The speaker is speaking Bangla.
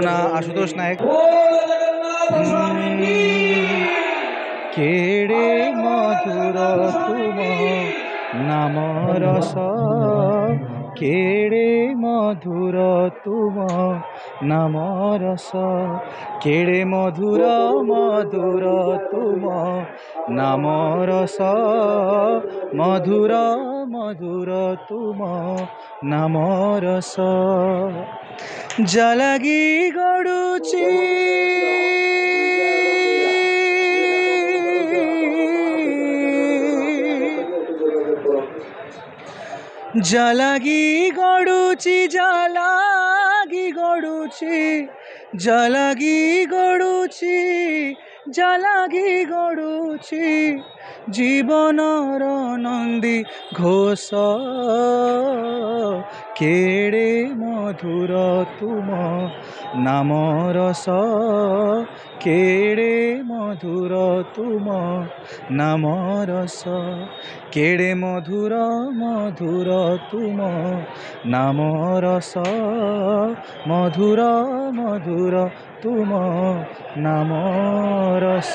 না আশুতোষ নায়ক। কেড়ে মধুর তুম নাম রস, কেড়ে মধুর তুম নাম রস, কেড়ে মধুর মধুর তুম নাম রস, মধুর মধুর তুম নাম রস। জলগি গড়ুচি জলগি গড়ুচি, জলগি গড়ুচি, জলগি গড়ুচি, জলগি গড়ুচি জীবনর নন্দী ঘোষ, কেড়ে মধুর তুম নাম রস, কেড়ে মধুর তুম নাম রস, কেড়ে মধুর মধুর তুম নাম রস, মধুর মধুর তুম নাম রস।